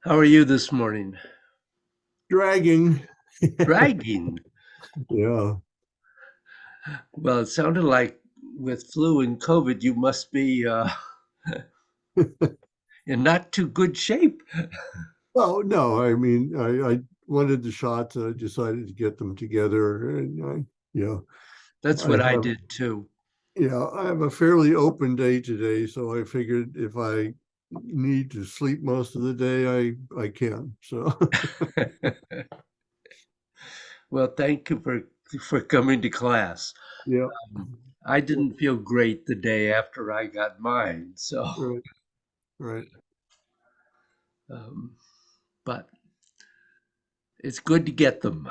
How are you this morning? Dragging. Dragging. Yeah. Well, it sounded like with flu and COVID, you must be in not too good shape. Well, no, I mean, I wanted the shots. I decided to get them together, and yeah, That's I what I have, did too. I have a fairly open day today, so I figured if I need to sleep most of the day, I can. So, Well, thank you for coming to class. yeah, I yeah, didn't feel great the day after I got mine, so right, right. um, but it's good to get them.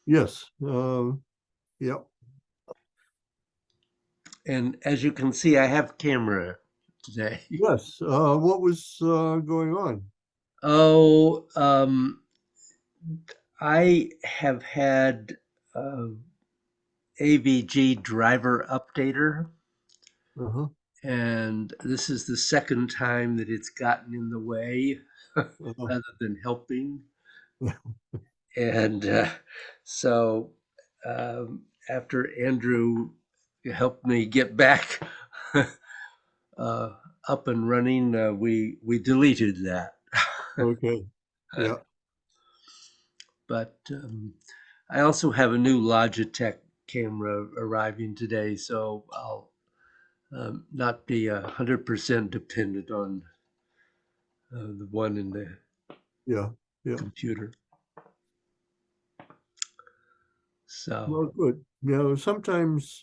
Yes, yeah, And as you can see, I have camera today. yes. What was going on? Oh, I have had AVG driver updater, Uh-huh. and this is the second time that it's gotten in the way Uh-huh. rather than helping. And so after Andrew helped me get back uh, up and running, we deleted that. Okay. Yeah. But I also have a new Logitech camera arriving today, so I'll not be 100% dependent on the one in the Yeah. Yeah. computer. So, Well, good. Sometimes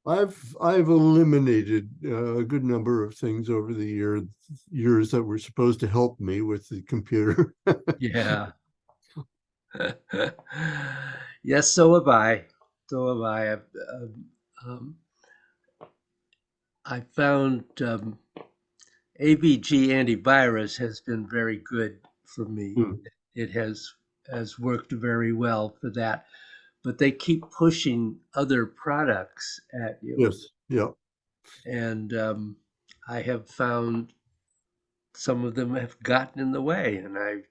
I've eliminated a good number of things over the years that were supposed to help me with the computer. yeah. Yes, so have I. So have I. Um, um, I found AVG antivirus has been very good for me. Hmm. It has worked very well for that. But they keep pushing other products at you, Yes. Yeah. and I have found some of them have gotten in the way, and have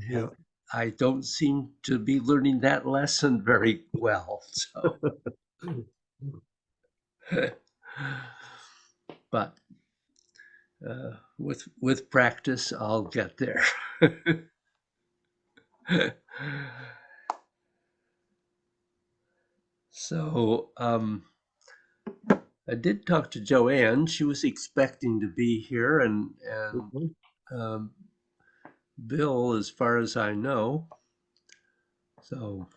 Yeah. I don't seem to be learning that lesson very well. So, but with practice, I'll get there. So I did talk to Joanne. She was expecting to be here, and Mhm. um, Bill, as far as I know. So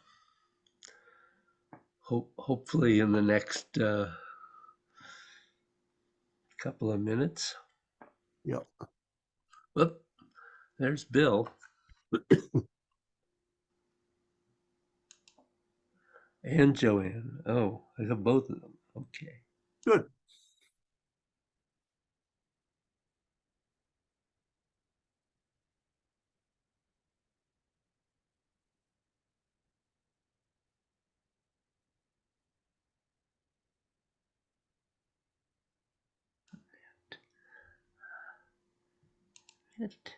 hopefully in the next couple of minutes. Yeah. Whoop, there's Bill and Joanne. Oh, I got both of them. Okay. Good. Okay.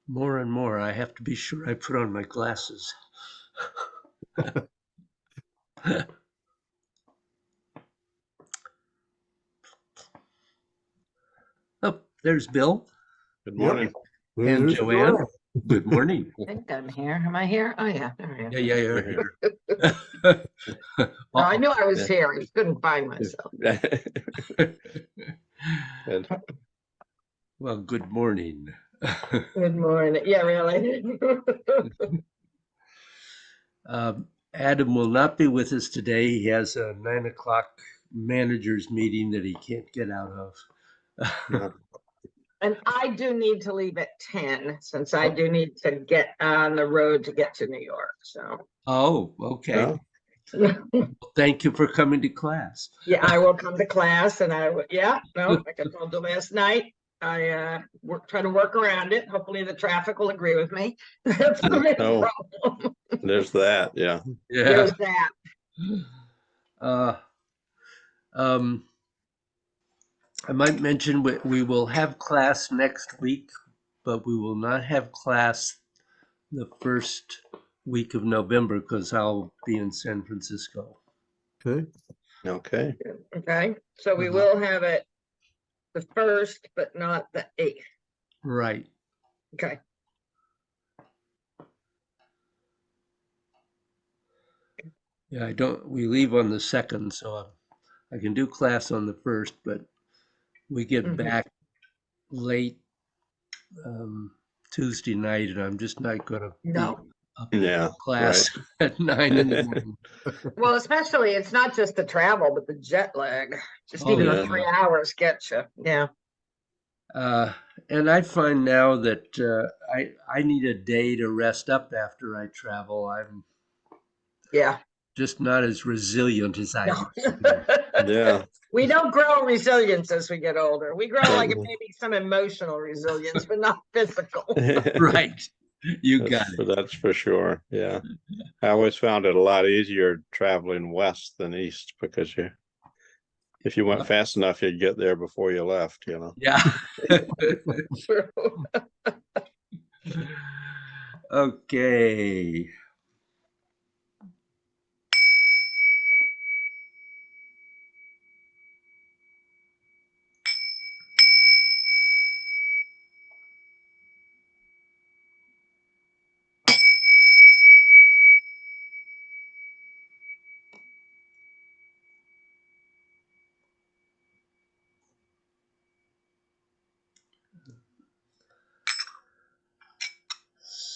More and more, I have to be sure I put on my glasses. Oh, there's Bill Good Yep. morning. and There's Joanne. Joanne. Good morning. I think I'm here. Am I here? Oh, yeah, there I am. Yeah, yeah, you're You're here. here. No, I Uh-oh. knew I was Yeah. here. I couldn't find myself. Good. Well, good morning. Good morning. Yeah, really. Adam will not be with us today. He has a 9 o'clock managers meeting that he can't get out of. Yeah. And I do need to leave at 10 since I do need to get on the road to get to New York. So, Oh, okay. Well, Thank you for coming to class. yeah, I will come to class and yeah, no, like I told you last night, I try to work around it. Hopefully the traffic will agree with me. That's the main oh, problem. there's that. Yeah. Yeah. There's that. Uh, um, I might mention we will have class next week, but we will not have class the first week of November because I'll be in San Francisco. Okay, Okay. Okay, so we Uh-huh. will have it the 1st, but not the 8th. Right. Okay, Yeah, we leave on the 2nd, so I can do class on the 1st, but we get Mhm. back late Tuesday night, and I'm just not going to be no. up Yeah, for class at 9 in the morning. Well, especially, it's not just the travel, but the jet lag. Just Oh, even yeah. the 3 hours gets you. Yeah. And I find now that I need a day to rest up after I travel. I'm Yeah. just not as resilient as I No. used to be. Yeah. We don't grow resilience as we get older. We grow like Totally. maybe some emotional resilience, but not physical. Right. You got it. That's for sure. Yeah. I always found it a lot easier traveling west than east because if you went fast enough, you'd get there before you left, you know. Yeah. True. Okay.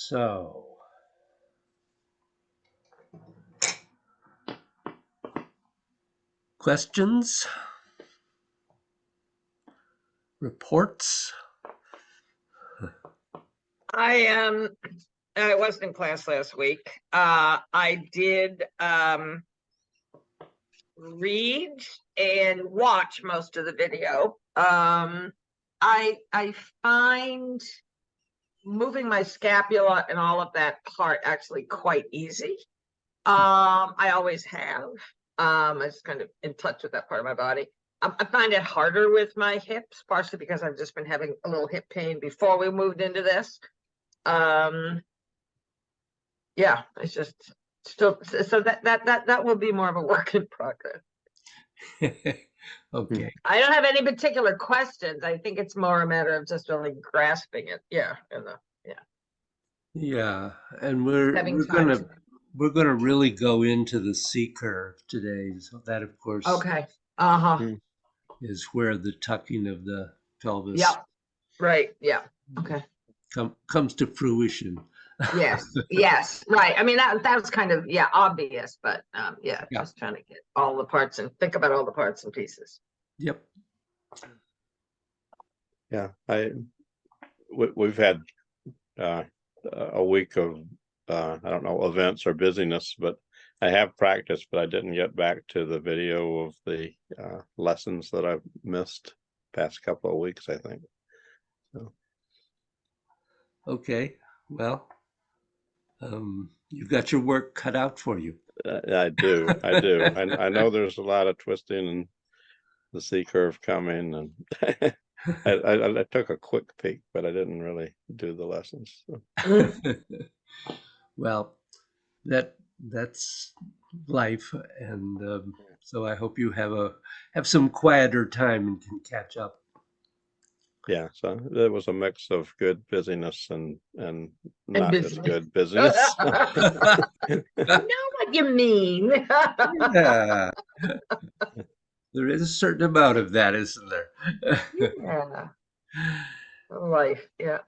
So, questions? Reports? I wasn't in class last week. I did read and watch most of the video. I find moving my scapula and all of that part actually quite easy. I always have. I was kind of in touch with that part of my body. I find it harder with my hips, partially because I've just been having a little hip pain before we moved into this. Yeah, it's just still, so that will be more of a work in progress. Okay. I don't have any particular questions. I think it's more a matter of just really grasping it. Yeah, Yeah, and we're having we're time. gonna really go into the C curve today. So that, of course, Okay. Uh-huh. Mm. is where the tucking of the pelvis Yep. Right. Yeah. Okay. comes to fruition. Yes. Yes. Right. I mean, that was kind of, yeah, obvious, but yeah, Yeah. just trying to get all the parts and think about all the parts and pieces. Yep. Yeah. We've had a week of I don't know, events or busyness, but I have practiced, but I didn't get back to the video of the lessons that I've missed past couple of weeks, I think. So Okay. Well, you've got your work cut out for you. I do. I know there's a lot of twisting and the C curve coming, and I took a quick peek, but I didn't really do the lessons. So. Well, that's life, and so I hope you have some quieter time and can catch up. Yeah, so there was a mix of good busyness and not as busyness. good busyness. I know what you mean. Yeah. There is a certain amount of that, isn't there? Yeah. Life. Yeah.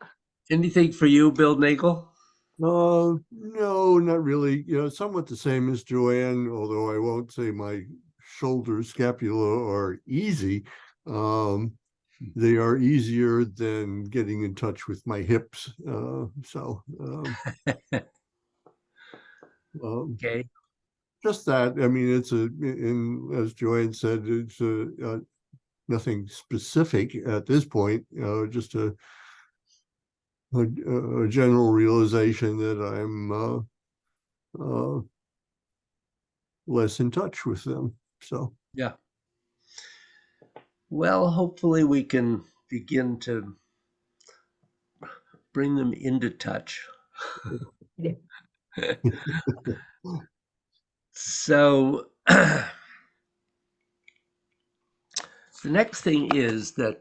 Anything for you, Bill Nagel? no, not really. Somewhat the same as Joanne, although I won't say my shoulder scapula are easy. They are easier than getting in touch with my hips. Okay. Just that. I mean, as Joanne said, it's nothing specific at this point. Just a general realization that I'm less in touch with them. So Yeah. Well, hopefully we can begin to bring them into touch. Yeah. So the next thing is that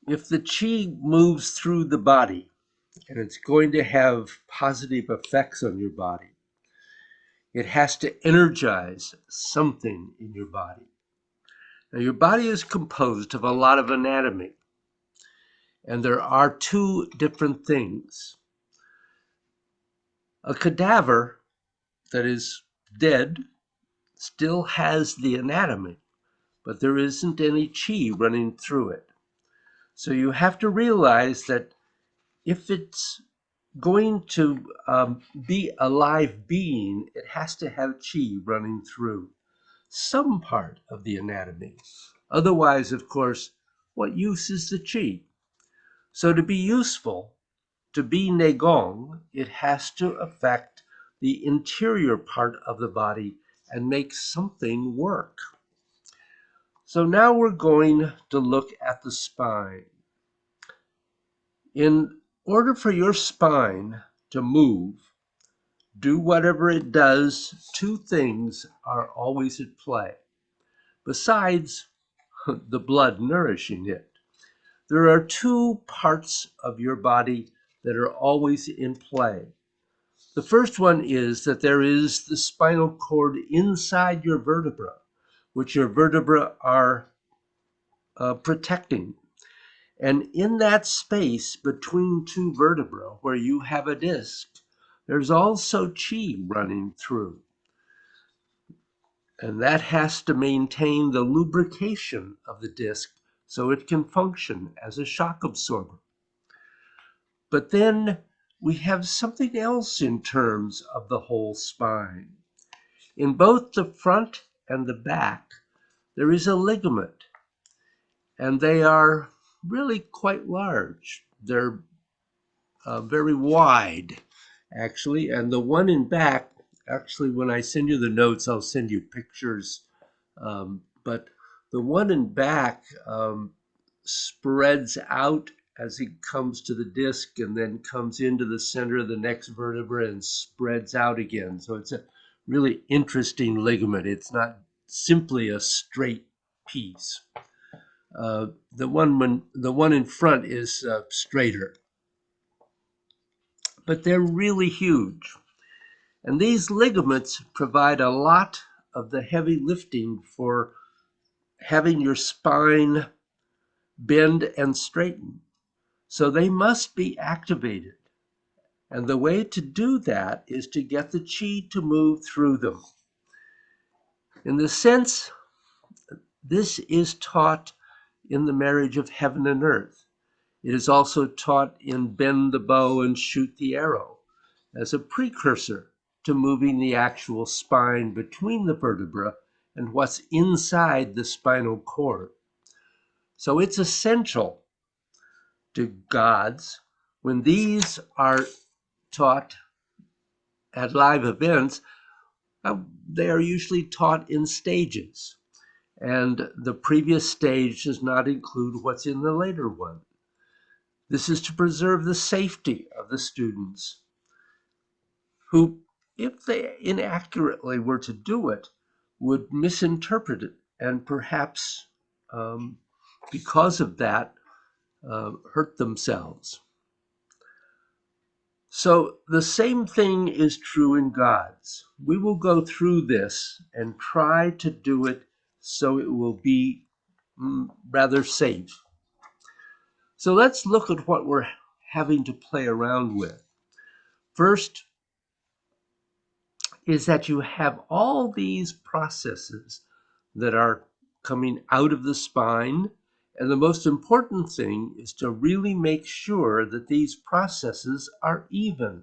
if the qi moves through the body and it's going to have positive effects on your body, it has to energize something in your body. Now, your body is composed of a lot of anatomy, and there are two different things. A cadaver that is dead still has the anatomy, but there isn't any qi running through it. So you have to realize that if it's going to be a live being, it has to have qi running through some part of the anatomy. Otherwise, of course, what use is the qi? So to be useful, to be Negong, it has to affect the interior part of the body and make something work. So now we're going to look at the spine. In order for your spine to move, do whatever it does, two things are always at play. Besides the blood nourishing it, there are two parts of your body that are always in play. The first one is that there is the spinal cord inside your vertebra, which your vertebrae are protecting. And in that space between two vertebrae where you have a disc, there's also qi running through. And that has to maintain the lubrication of the disc so it can function as a shock absorber. But then we have something else in terms of the whole spine. In both the front and the back, there is a ligament, and they are really quite large. They're very wide, actually. And the one in back, actually, when I send you the notes, I'll send you pictures. But the one in back spreads out as it comes to the disc and then comes into the center of the next vertebra and spreads out again. So it's a really interesting ligament. It's not simply a straight piece. The one in front is straighter, but they're really huge. And these ligaments provide a lot of the heavy lifting for having your spine bend and straighten. So they must be activated. And the way to do that is to get the qi to move through them. In the sense, this is taught in the marriage of heaven and earth. It is also taught in bend the bow and shoot the arrow as a precursor to moving the actual spine between the vertebra and what's inside the spinal cord. So it's essential to gods when these are taught at live events. They are usually taught in stages, and the previous stage does not include what's in the later one. This is to preserve the safety of the students who, if they inaccurately were to do it, would misinterpret it and perhaps, because of that, hurt themselves. So the same thing is true in gods. We will go through this and try to do it so it will be rather safe. So let's look at what we're having to play around with. First is that you have all these processes that are coming out of the spine. And the most important thing is to really make sure that these processes are even.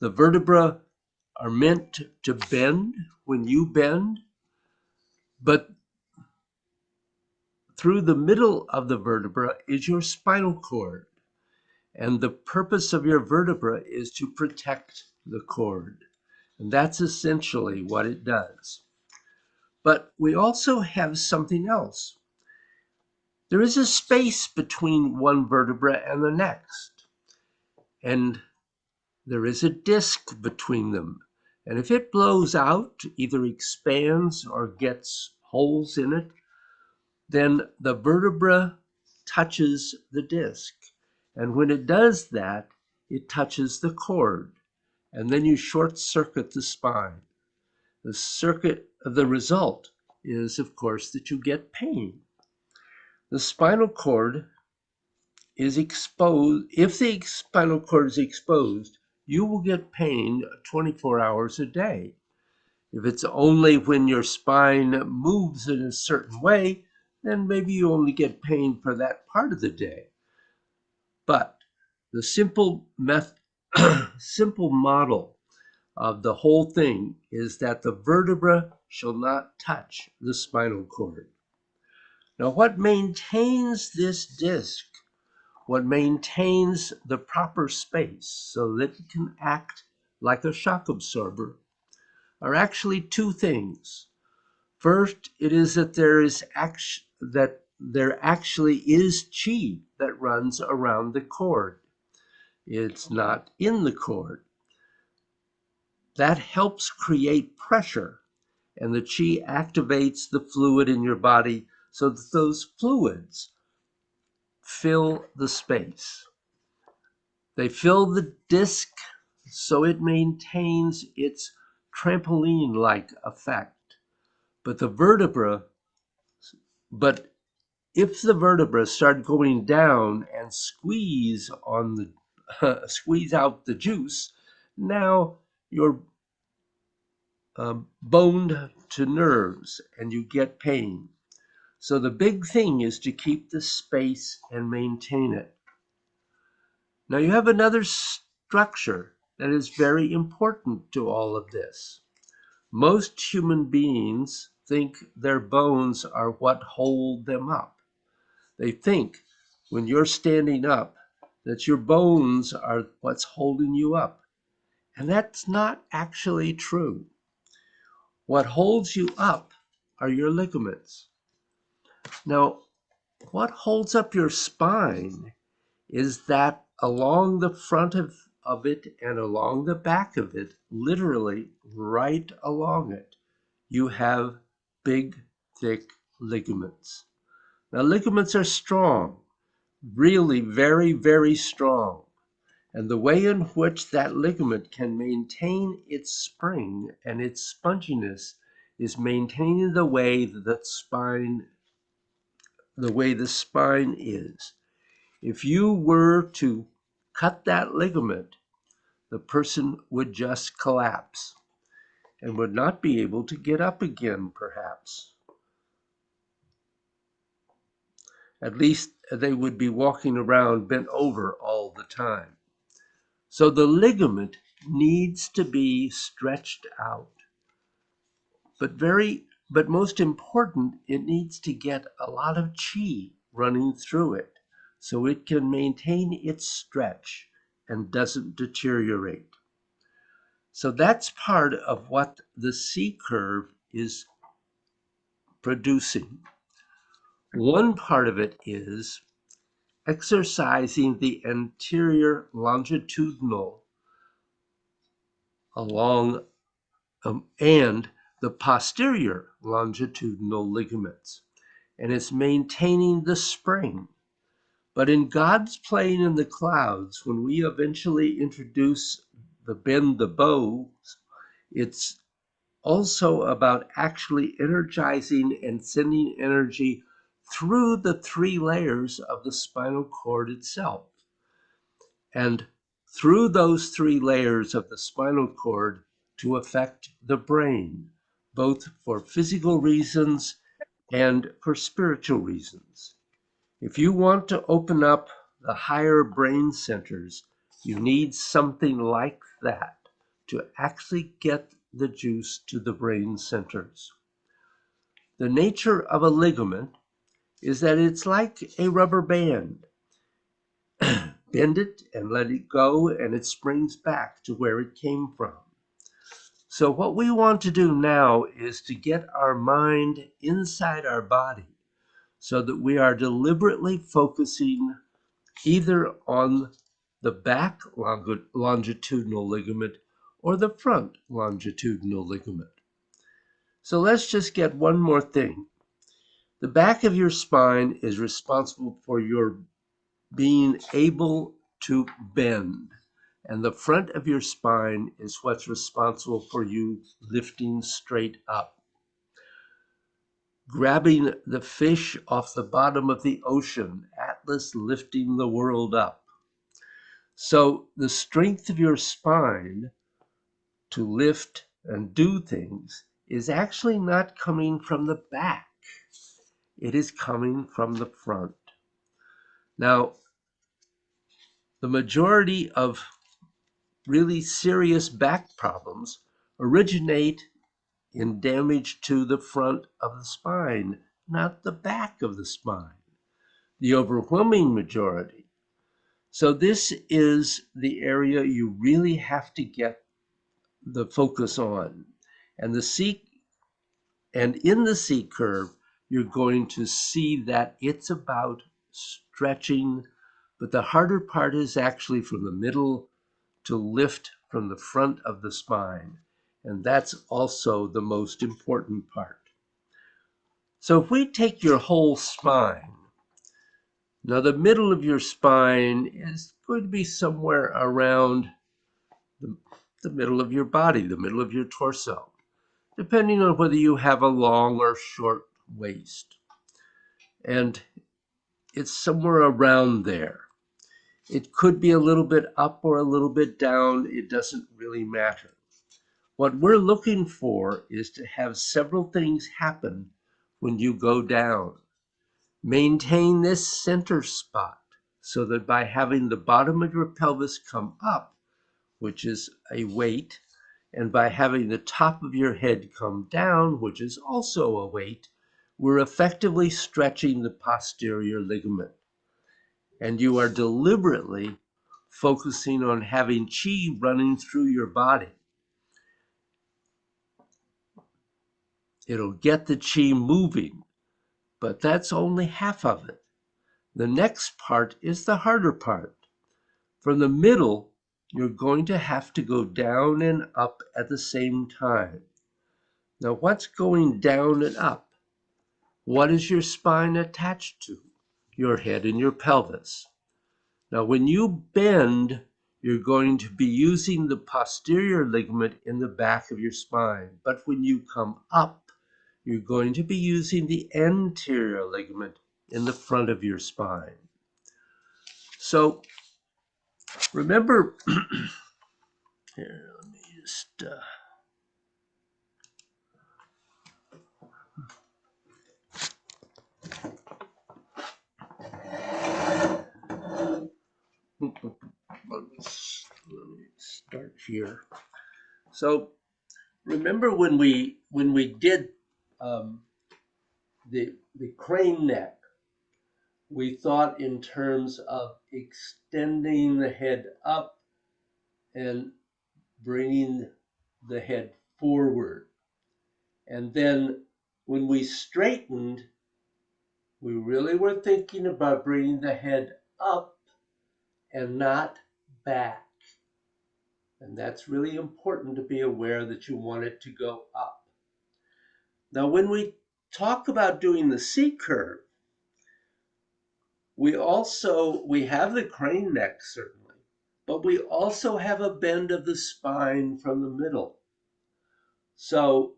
The vertebrae are meant to bend when you bend, but through the middle of the vertebra is your spinal cord. And the purpose of your vertebra is to protect the cord. And that's essentially what it does. But we also have something else. there is a space between one vertebra and the next, and there is a disc between them. And if it blows out, either expands or gets holes in it, then the vertebra touches the disc. And when it does that, it touches the cord. And then you short circuit the spine. The result is, of course, that you get pain. The spinal cord is exposed. If the spinal cord is exposed, you will get pain 24 hours a day. If it's only when your spine moves in a certain way, then maybe you only get pain for that part of the day. But the simple model of the whole thing is that the vertebra shall not touch the spinal cord. Now, what maintains this disc, what maintains the proper space so that it can act like a shock absorber, are actually two things. First, it is that there actually is chi that runs around the cord. It's not in the cord. That helps create pressure, and the chi activates the fluid in your body so that those fluids fill the space. They fill the disc so it maintains its trampoline-like effect. But if the vertebra start going down and squeeze out the juice, now you're boned to nerves and you get pain. So the big thing is to keep the space and maintain it. Now you have another structure that is very important to all of this. Most human beings think their bones are what hold them up. They think when you're standing up that your bones are what's holding you up. And that's not actually true. What holds you up are your ligaments. Now, what holds up your spine is that along the front of it and along the back of it, literally right along it, you have big, thick ligaments. Now, ligaments are strong, really very, very strong. And the way in which that ligament can maintain its spring and its sponginess is maintaining the way the spine is. If you were to cut that ligament, the person would just collapse and would not be able to get up again, perhaps. At least they would be walking around bent over all the time. So the ligament needs to be stretched out. But most important, it needs to get a lot of chi running through it so it can maintain its stretch and doesn't deteriorate. So that's part of what the C curve is producing. One part of it is exercising the anterior longitudinal and the posterior longitudinal ligaments, and it's maintaining the spring. But in God's plane in the clouds, when we eventually introduce the bend the bow, it's also about actually energizing and sending energy through the three layers of the spinal cord itself. And through those three layers of the spinal cord to affect the brain, both for physical reasons and for spiritual reasons. If you want to open up the higher brain centers, you need something like that to actually get the juice to the brain centers. The nature of a ligament is that it's like a rubber band. Bend it and let it go, and it springs back to where it came from. So what we want to do now is to get our mind inside our body so that we are deliberately focusing either on the back longitudinal ligament or the front longitudinal ligament. So let's just get one more thing. The back of your spine is responsible for your being able to bend, and the front of your spine is what's responsible for you lifting straight up. Grabbing the fish off the bottom of the ocean, Atlas lifting the world up. So the strength of your spine to lift and do things is actually not coming from the back. It is coming from the front. Now, the majority of really serious back problems originate in damage to the front of the spine, not the back of the spine, the overwhelming majority. So this is the area you really have to get the focus on. And in the C curve, you're going to see that it's about stretching, but the harder part is actually from the middle to lift from the front of the spine. And that's also the most important part. So if we take your whole spine, now the middle of your spine is going to be somewhere around the middle of your body, the middle of your torso, depending on whether you have a long or short waist. And it's somewhere around there. It could be a little bit up or a little bit down. It doesn't really matter. What we're looking for is to have several things happen when you go down. Maintain this center spot so that by having the bottom of your pelvis come up, which is a weight, and by having the top of your head come down, which is also a weight, we're effectively stretching the posterior ligament. And you are deliberately focusing on having chi running through your body. It'll get the chi moving, but that's only half of it. The next part is the harder part. From the middle, you're going to have to go down and up at the same time. Now, what's going down and up? What is your spine attached to? Your head and your pelvis. Now, when you bend, you're going to be using the posterior ligament in the back of your spine. But when you come up, you're going to be using the anterior ligament in the front of your spine. So remember, here, let me just, let me start here. So remember when we did the crane neck, we thought in terms of extending the head up and bringing the head forward. And then when we straightened, we really were thinking about bringing the head up and not back. And that's really important to be aware that you want it to go up. Now, when we talk about doing the C curve, we have the crane neck, certainly, but we also have a bend of the spine from the middle. So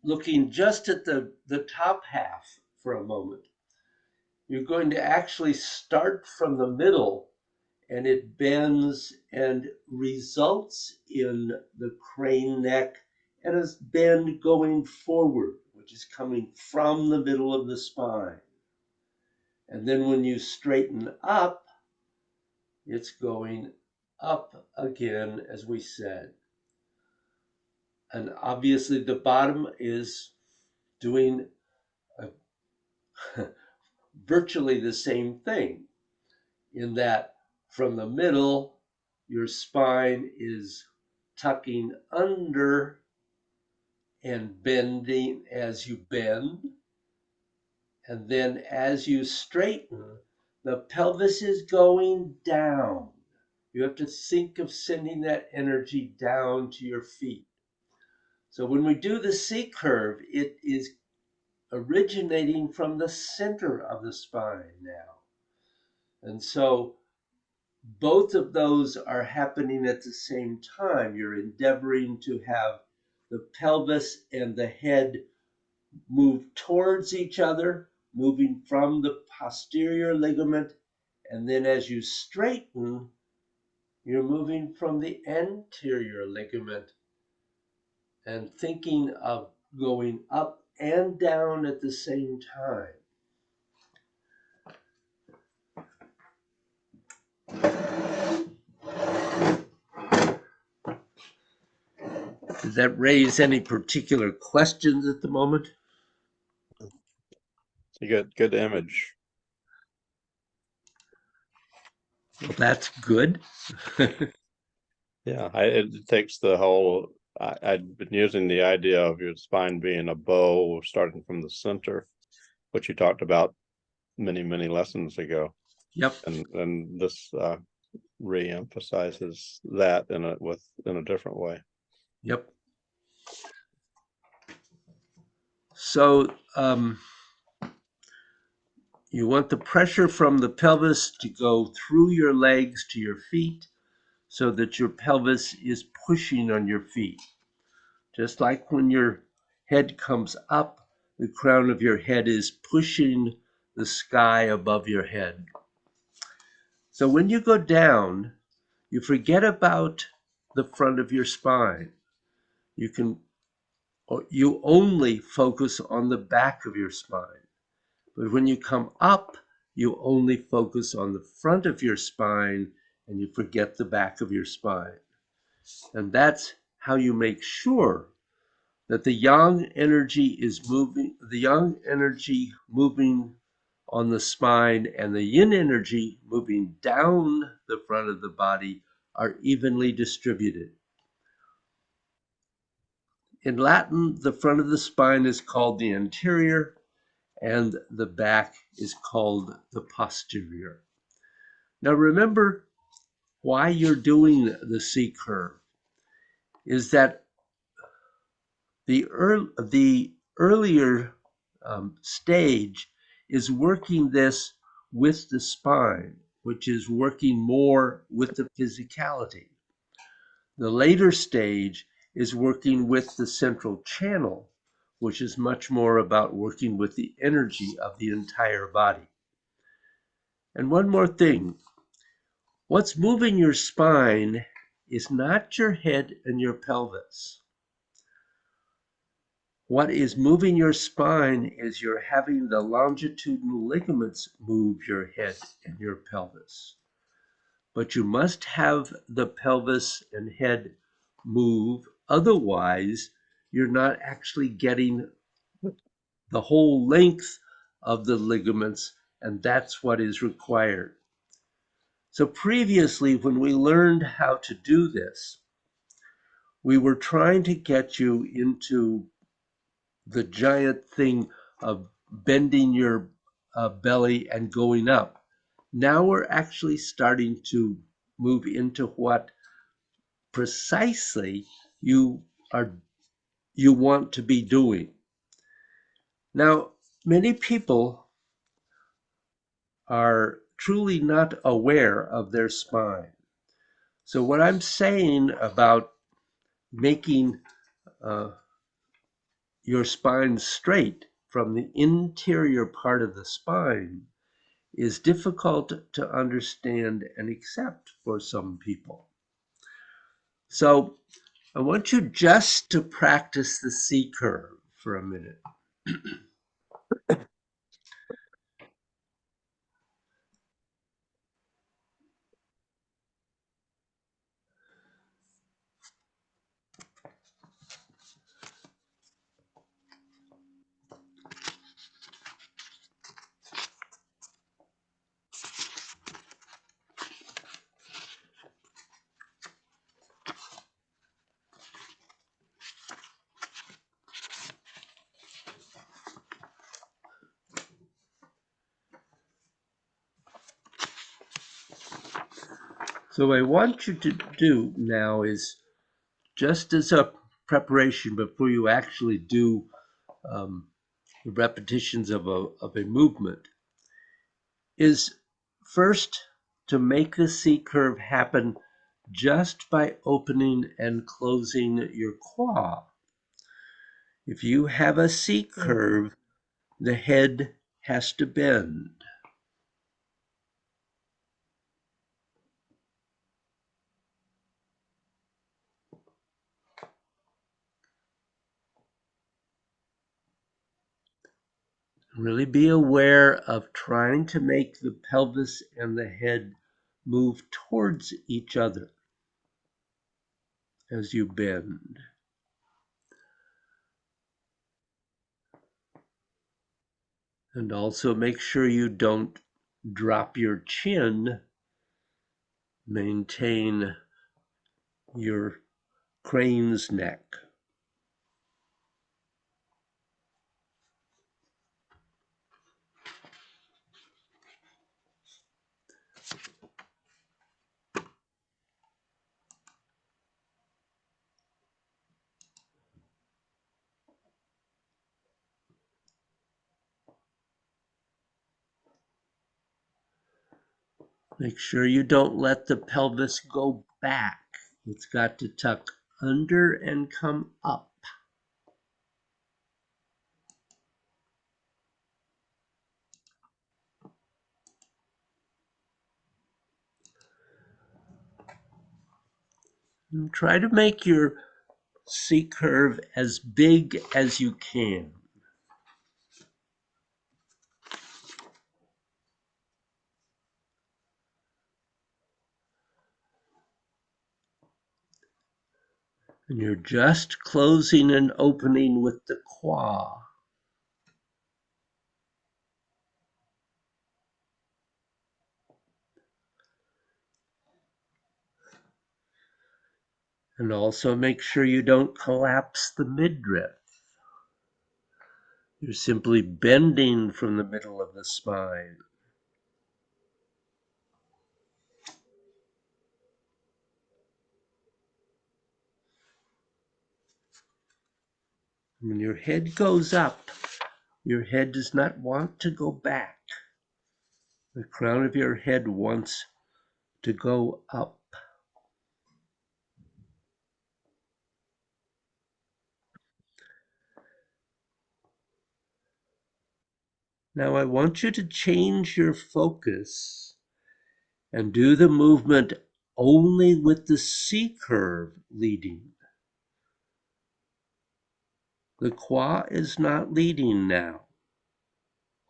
looking just at the top half for a moment, you're going to actually start from the middle, and it bends and results in the crane neck and a bend going forward, which is coming from the middle of the spine. And then when you straighten up, it's going up again, as we said. And obviously the bottom is doing virtually the same thing, in that from the middle, your spine is tucking under and bending as you bend. And then as you straighten, the pelvis is going down. You have to think of sending that energy down to your feet. So when we do the C curve, it is originating from the center of the spine now. And so both of those are happening at the same time. You're endeavoring to have the pelvis and the head move towards each other, moving from the posterior ligament. And then as you straighten, you're moving from the anterior ligament and thinking of going up and down at the same time. Does that raise any particular questions at the moment? It's a good image. Well, that's good. Yeah, it takes the whole, I'd been using the idea of your spine being a bow starting from the center, which you talked about many lessons ago. Yep. And this re-emphasizes that in a different way. Yep. So you want the pressure from the pelvis to go through your legs to your feet so that your pelvis is pushing on your feet. Just like when your head comes up, the crown of your head is pushing the sky above your head. So when you go down, you forget about the front of your spine. You only focus on the back of your spine. But when you come up, you only focus on the front of your spine and you forget the back of your spine. And that's how you make sure that the yang energy moving on the spine and the yin energy moving down the front of the body are evenly distributed. In Latin, the front of the spine is called the anterior and the back is called the posterior. Now remember why you're doing the C curve is that the earlier stage is working this with the spine, which is working more with the physicality. The later stage is working with the central channel, which is much more about working with the energy of the entire body. And one more thing, what's moving your spine is not your head and your pelvis. What is moving your spine is you're having the longitudinal ligaments move your head and your pelvis. But you must have the pelvis and head move, otherwise you're not actually getting the whole length of the ligaments, and that's what is required. So previously, when we learned how to do this, we were trying to get you into the giant thing of bending your belly and going up. Now we're actually starting to move into what precisely you want to be doing. Now, many people are truly not aware of their spine. So what I'm saying about making your spine straight from the interior part of the spine is difficult to understand and accept for some people. So I want you just to practice the C curve for a minute. So what I want you to do now is, just as a preparation before you actually do the repetitions of a movement, is first to make the C curve happen just by opening and closing your quad. If you have a C curve, the head has to bend. Really be aware of trying to make the pelvis and the head move towards each other as you bend. And also make sure you don't drop your chin. Maintain your crane's neck. Make sure you don't let the pelvis go back. It's got to tuck under and come up. And try to make your C curve as big as you can. And you're just closing and opening with the quad. And also make sure you don't collapse the midriff. You're simply bending from the middle of the spine. When your head goes up, your head does not want to go back. The crown of your head wants to go up. Now I want you to change your focus and do the movement only with the C curve leading. The quad is not leading now,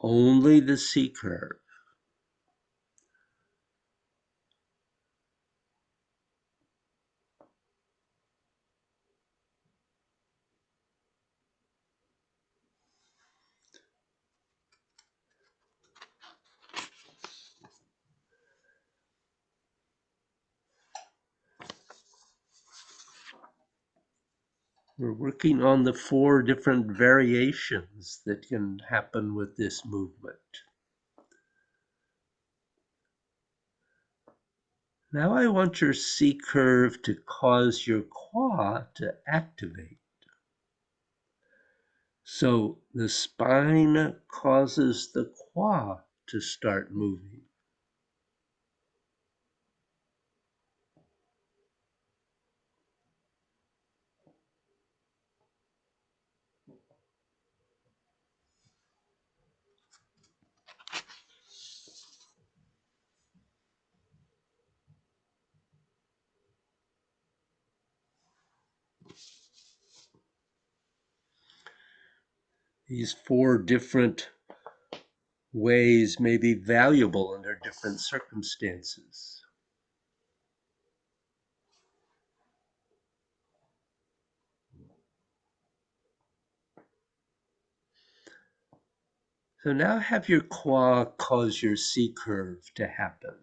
only the C curve. We're working on the 4 different variations that can happen with this movement. Now I want your C curve to cause your quad to activate. So the spine causes the quad to start moving. These 4 different ways may be valuable under different circumstances. So now have your quad cause your C curve to happen.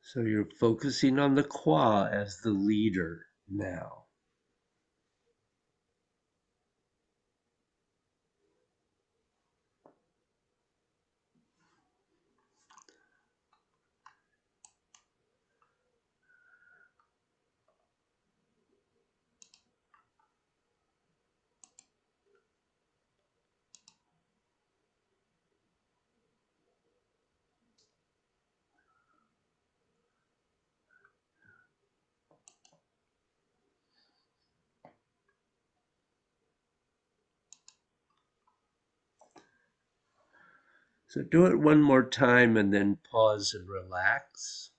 So you're focusing on the quad as the leader now. So do it one more time and then pause and relax.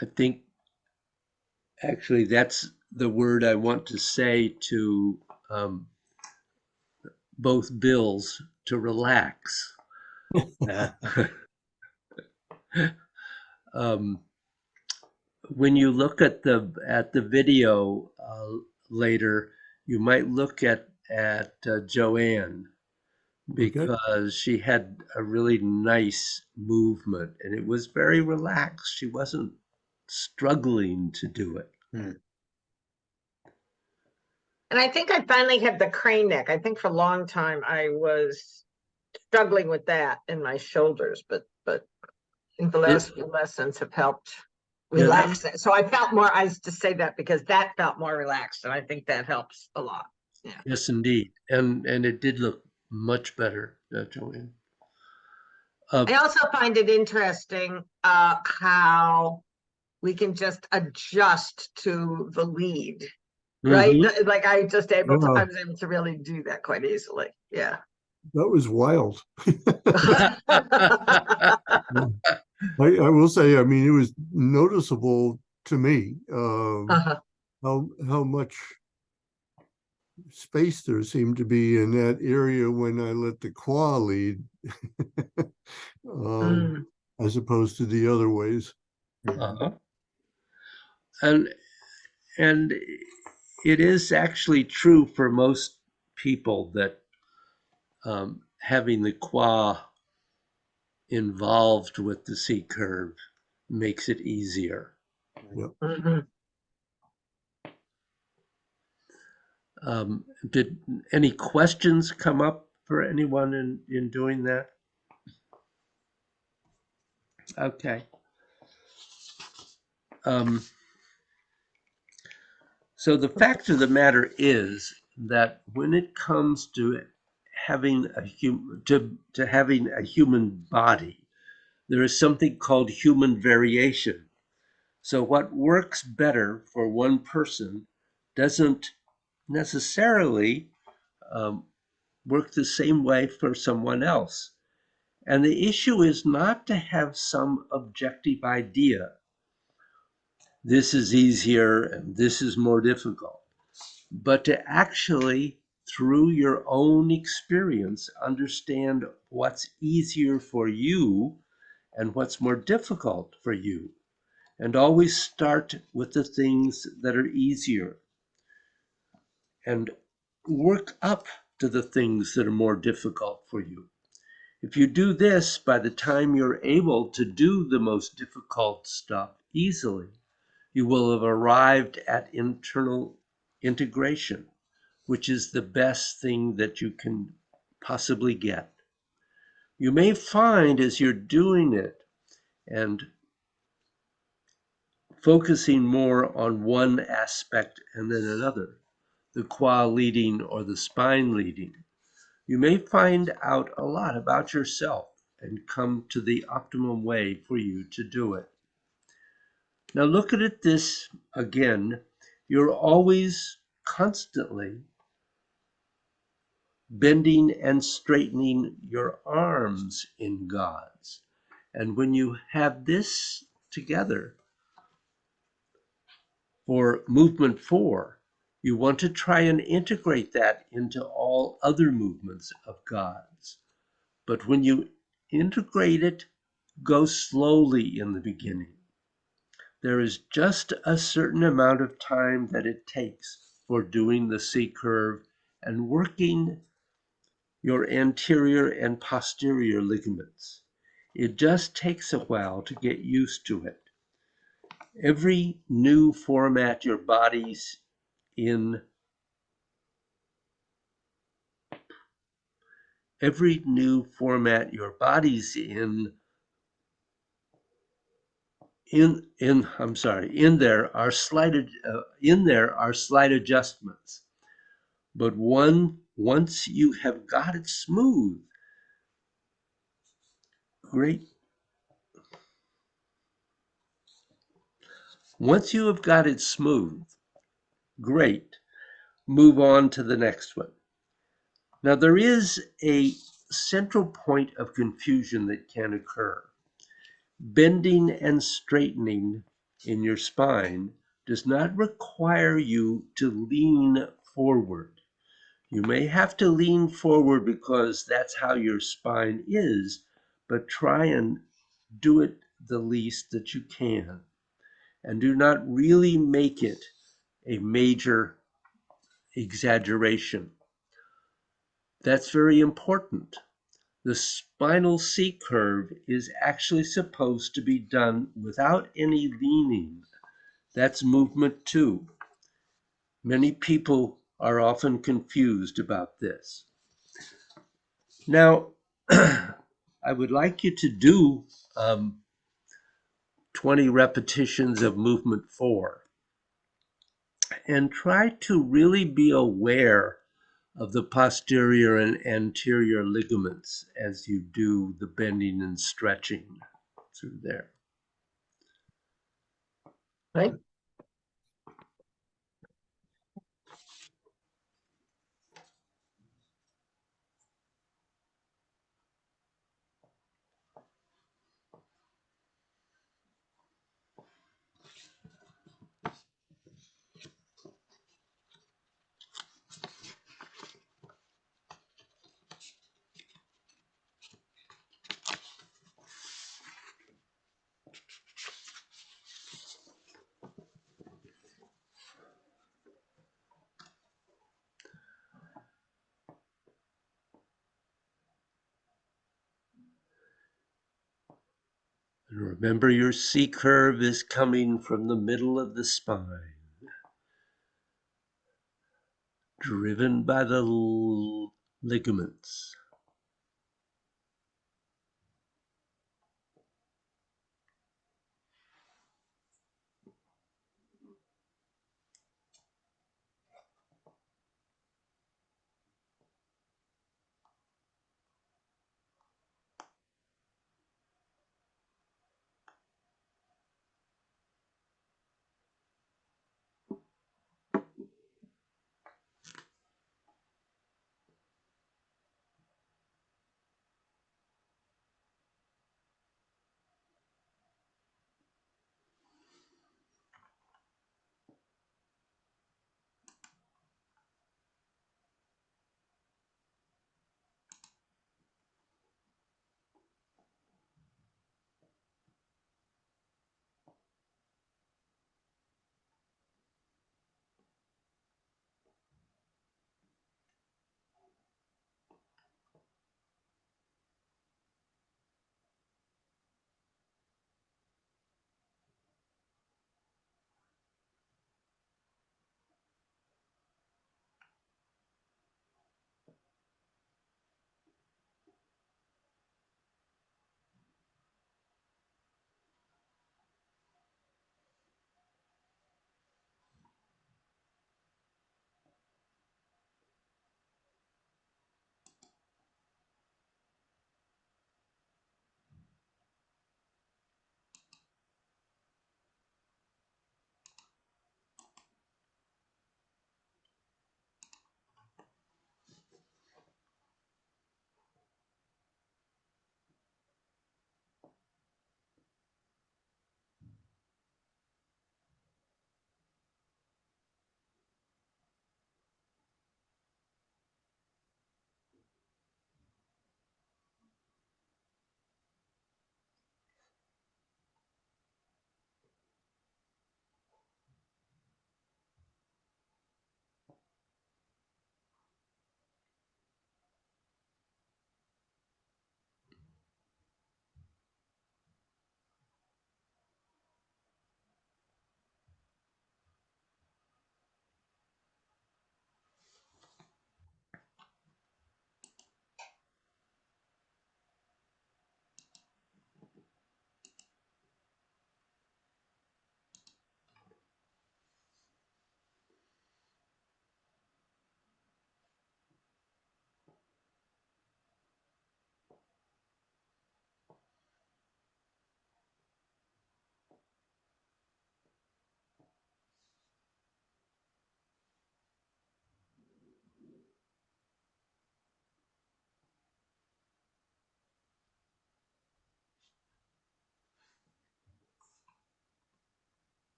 I think actually that's the word I want to say to both bills, to relax. um, when you look at the video later, you might look at Joanne, because she had a really nice movement and it was very relaxed. She wasn't struggling to do it. And I think I finally have the crane neck. I think for a long time I was struggling with that in my shoulders, but I think the last few lessons have helped relax it. So I felt more, I just say that because that felt more relaxed, and I think that helps a lot. Yeah. Yes, indeed. And it did look much better, Joanne. I also find it interesting how we can just adjust to the lead, right? Mhm. Like I was able Yeah. to really do that quite easily. Yeah. That was wild. I will say, I mean, it was noticeable to me Uh-huh. how much space there seemed to be in that area when I let the qua lead, Mm. as opposed to the other ways. Uh-huh. And and it is actually true for most people that having the qua involved with the C curve makes it easier. Yep. Mhm. Did any questions come up for anyone in doing that? Okay. So the fact of the matter is that when it comes to having having a human body, there is something called human variation. So what works better for one person doesn't necessarily work the same way for someone else. And the issue is not to have some objective idea. This is easier and this is more difficult, but to actually, through your own experience, understand what's easier for you and what's more difficult for you. And always start with the things that are easier and work up to the things that are more difficult for you. If you do this, by the time you're able to do the most difficult stuff easily, you will have arrived at internal integration, which is the best thing that you can possibly get. You may find as you're doing it and focusing more on one aspect and then another, the qua leading or the spine leading, you may find out a lot about yourself and come to the optimum way for you to do it. Now look at it this again. You're always constantly bending and straightening your arms in God's. And when you have this together for movement 4, you want to try and integrate that into all other movements of God's. But when you integrate it, go slowly in the beginning. There is just a certain amount of time that it takes for doing the C curve and working your anterior and posterior ligaments. It just takes a while to get used to it. Every new format your body's in, every new format your body's I'm sorry, in there are slight adjustments. But once you have got it smooth, Great. Once you have got it smooth, great. Move on to the next one. Now, there is a central point of confusion that can occur. Bending and straightening in your spine does not require you to lean forward. You may have to lean forward because that's how your spine is, but try and do it the least that you can. And do not really make it a major exaggeration. That's very important. The spinal C curve is actually supposed to be done without any leaning. That's movement 2. Many people are often confused about this. Now, I would like you to do 20 repetitions of movement 4 and try to really be aware of the posterior and anterior ligaments as you do the bending and stretching through there. Right? And remember, your C curve is coming from the middle of the spine, driven by the ligaments.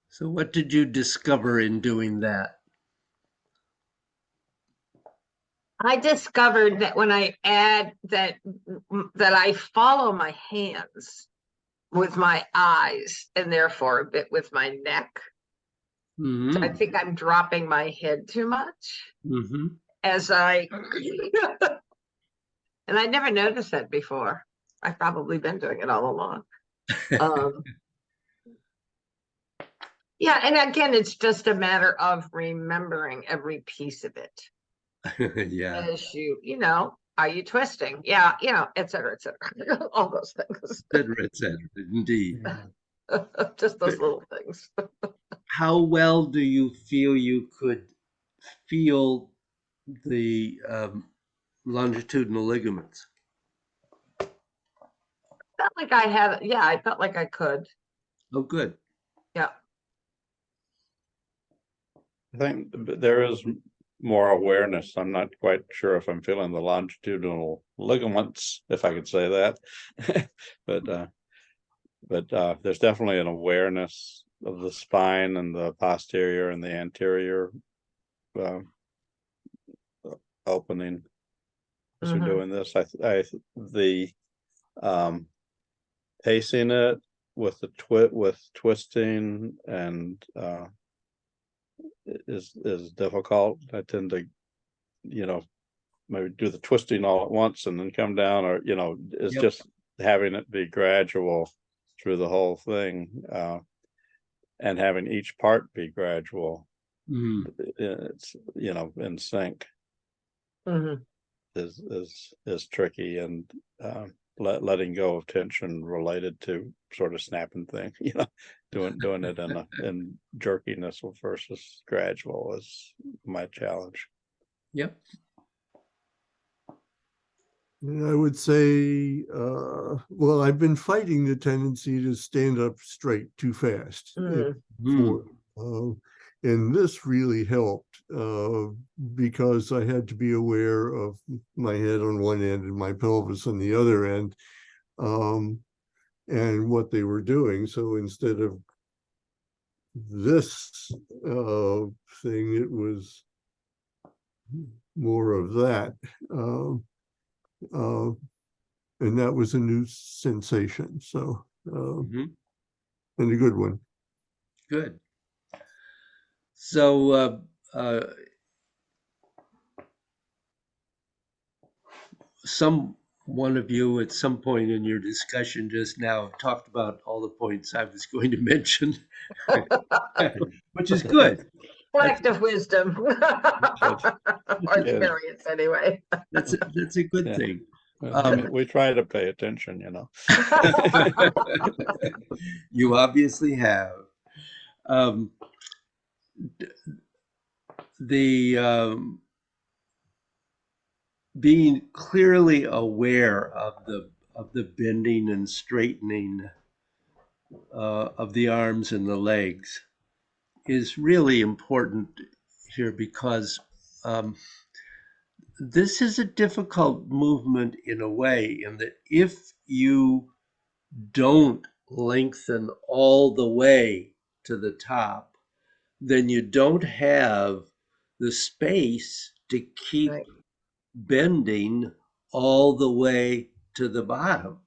So what did you discover in doing that? I discovered that when I add that I follow my hands with my eyes and therefore a bit with my neck. I Mm-hmm. think I'm dropping my head too much Mm-hmm. as I and I never noticed that before. I've probably been doing it all along. Um, yeah, and again, it's just a matter of remembering every piece of it. Yeah, As are you twisting? Yeah, et cetera, all those things. et cetera, indeed. Just those little things. How well do you feel you could feel the longitudinal ligaments? Felt like I had, yeah, I felt like I could. Oh, good. Yeah. I think there is more awareness. I'm not quite sure if I'm feeling the longitudinal ligaments, if I could say that. but there's definitely an awareness of the spine and the posterior and the anterior uh, opening as you're Mhm. doing this. The pacing it with the twisting and is difficult. I tend to, maybe do the twisting all at once and then come down, or it's Yep. just having it be gradual through the whole thing, and having each part be gradual. Mm. It's in sync Mhm. is tricky, and letting go of tension related to sort of snapping thing, doing it in jerkiness versus gradual is my challenge. Yep. And I would say, well, I've been fighting the tendency to stand up straight too fast. Mhm. For and this really helped because I had to be aware of my head on one end and my pelvis on the other end, and what they were doing. So instead of this thing, it was more of that. Uh, and that was a new sensation. So, Mhm. and a good one. Good. So, one of you at some point in your discussion just now talked about all the points I was going to mention, which is good. Collective wisdom. Or Good. experience, anyway. That's a good Yeah. thing. We try to pay attention, You obviously have. Um, the being clearly aware of the bending and straightening of the arms and the legs is really important here because this is a difficult movement in a way, in that if you don't lengthen all the way to the top, then you don't have the space to keep Right. bending all the way to the bottom,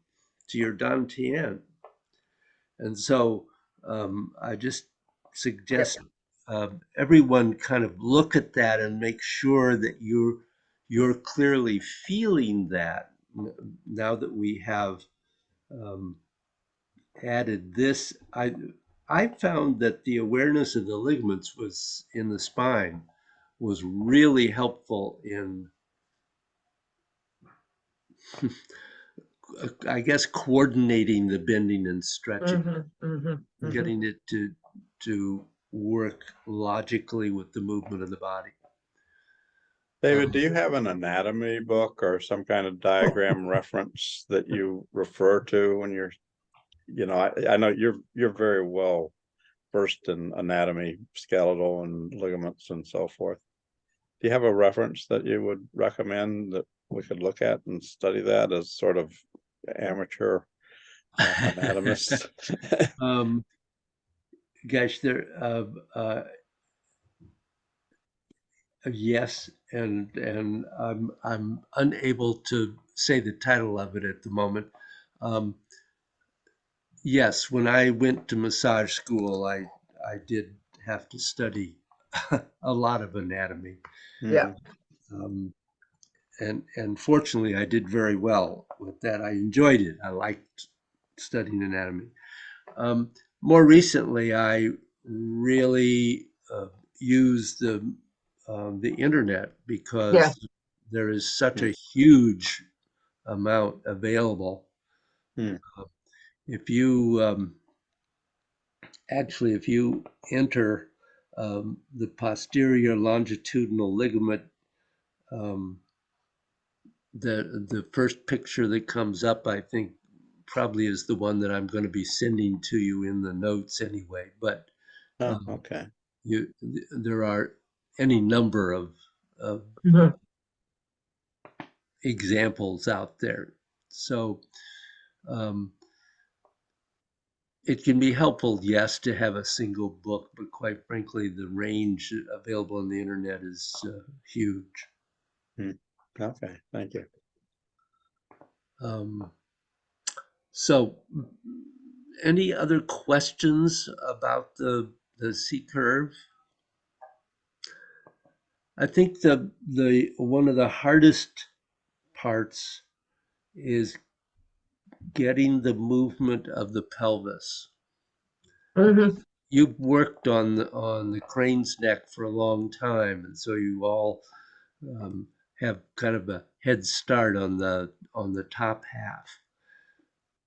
to your dantian. And so I just suggest everyone kind of look at that and make sure that you're clearly feeling that now that we have um, added this. I found that the awareness of the ligaments was in the spine was really helpful in I guess coordinating the bending and stretching, Mhm, mhm, mhm. getting it to work logically with the movement of the body. David, do you have an anatomy book or some kind of diagram reference that you refer to when you're, I know you're very well versed in anatomy, skeletal and ligaments and so forth. Do you have a reference that you would recommend that we could look at and study that as sort of amateur anatomists? Um, gosh, there, yes, and I'm unable to say the title of it at the moment. Um, yes, when I went to massage school, I did have to study a lot of anatomy. Yeah. Mhm. Um, and fortunately, I did very well with that. I enjoyed it. I liked studying anatomy. More recently, I really use the internet Yeah. because there is such Mm. a huge amount available. Mm. If you actually, if you enter the posterior longitudinal ligament, um, the first picture that comes up, I think, probably is the one that I'm going to be sending to you in the notes anyway. But Oh, um, okay. there are any number of Mhm. examples out there. So um, it can be helpful, yes, to have a single book, but quite frankly, the range available on the internet is huge. Mm. Okay, thank you. Um, so, any other questions about the C curve? I think the one of the hardest parts is getting the movement of the pelvis. Mhm. You've worked on the crane's neck for a long time, and so you all um, have kind of a head start on the top half.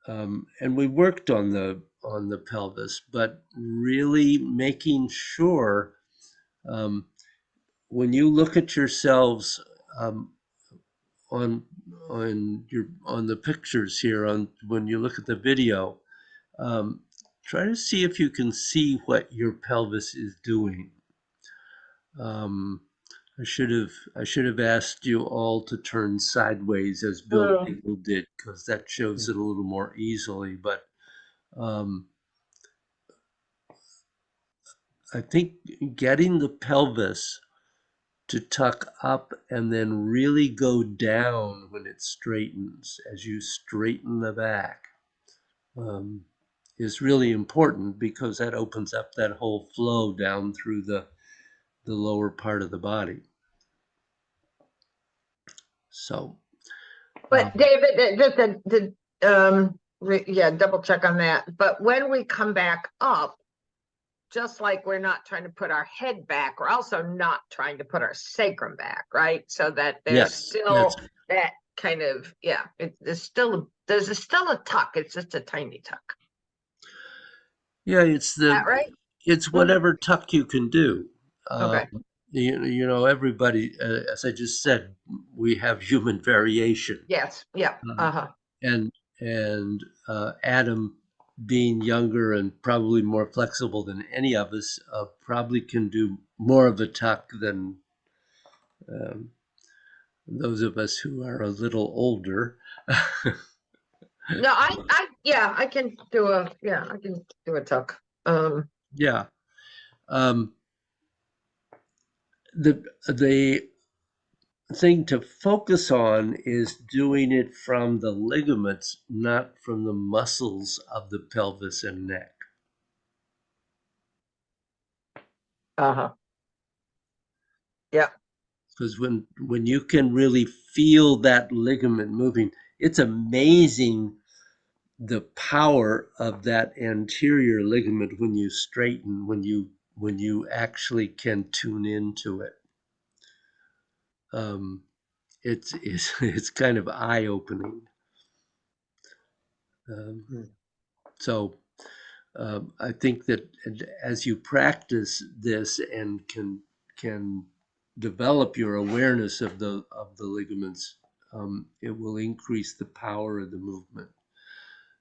And we worked on the pelvis, but really making sure um, when you look at yourselves um, on on the pictures here on when you look at the video, um, try to see if you can see what your pelvis is doing. Um, I should have asked you all to turn sideways as Bill Mm. Dingle did because that shows it a little more easily. But um, I think getting the pelvis to tuck up and then really go down when it straightens as you straighten the back um, is really important because that opens up that whole flow down through the lower part of the body. So, But David, just yeah, double check on that. But when we come back up, just like we're not trying to put our head back, we're also not trying to put our sacrum back, right? So that there's yes, still that kind of, yeah, there's still a tuck. It's just a tiny tuck. yeah, Is that right? it's whatever tuck you can do. Okay. Everybody, as I just said, we have human variation. Yes. Yeah. Um, Uh-huh. and Adam, being younger and probably more flexible than any of us, probably can do more of a tuck than um, those of us who are a little older. No, yeah, I can do a tuck. Yeah. Um, the thing to focus on is doing it from the ligaments, not from the muscles of the pelvis and neck. Uh-huh. Yeah. Because when you can really feel that ligament moving, it's amazing the power of that anterior ligament when you straighten, when you actually can tune into it. Um, it's kind of eye opening. Um, Mm. so I think that as you practice this and can develop your awareness of the ligaments, it will increase the power of the movement.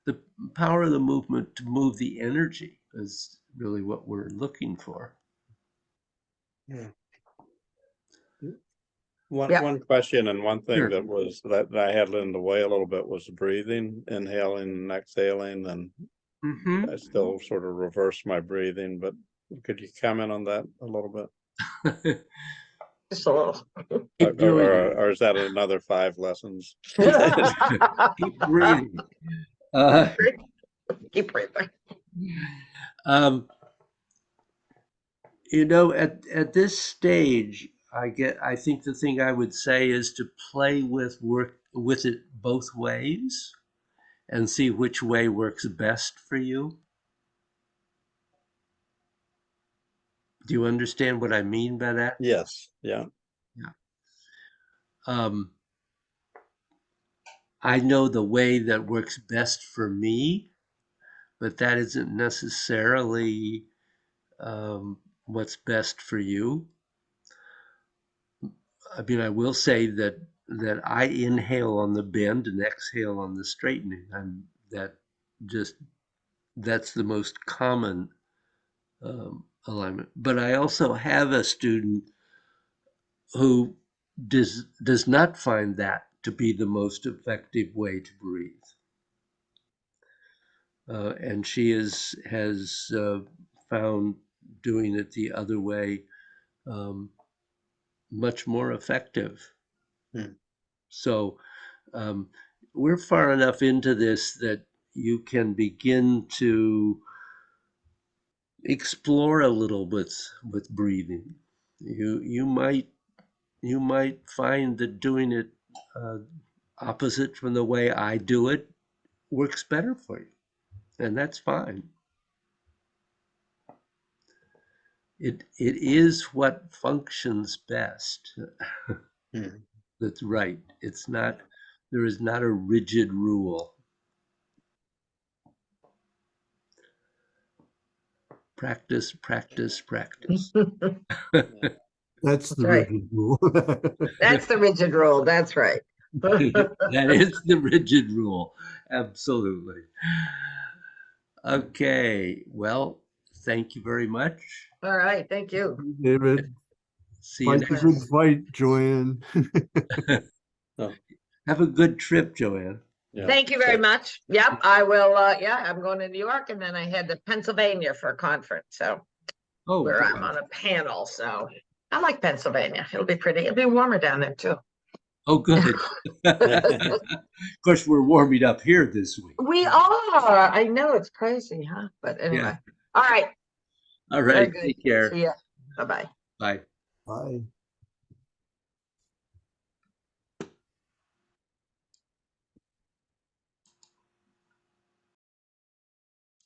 The power of the movement to move the energy is really what we're looking for. Yeah. Yeah. One question and one thing Sure. that I had in the way a little bit was breathing, inhaling and exhaling, and Mhm. I still sort of reverse my breathing, but could you comment on that a little bit? Just a little. Keep doing it. Or is that another 5 lessons? Keep breathing. Uh, Keep breathing. um, at this stage, I think the thing I would say is to work with it both ways and see which way works best for you. Do you understand what I mean by that? Yes, yeah. Um, I know the way that works best for me, but that isn't necessarily what's best for you. I mean, I will say that I inhale on the bend and exhale on the straightening. Just that's the most common alignment. But I also have a student who does not find that to be the most effective way to breathe. And she has found doing it the other way um, much more effective. Hmm. So we're far enough into this that you can begin to explore a little with breathing. You might find that doing it uh, opposite from the way I do it works better for you, and that's fine. It is what functions best. Hmm. That's right. It's not, there is not a rigid rule. Practice, practice, practice. That's That's the right. rigid rule. That's the rigid rule. That's right. That is the rigid rule. Absolutely. Okay. Well, thank you very much. All right. Thank you. David, See you fight the next. good fight, Joanne. Oh, Have a good trip, Joanne. yeah. Thank you very much. Yep, I will. Yeah, I'm going to New York and then I head to Pennsylvania for a conference. So Oh, where good. I'm on a panel. So I like Pennsylvania. It'll be pretty. It'll be warmer down there too. Oh, good. Of course, we're warming up here this week. We are. I know it's crazy, huh? But Yeah. anyway. All right. All Very right. good. Take care. See ya. Bye-bye. Bye. Bye.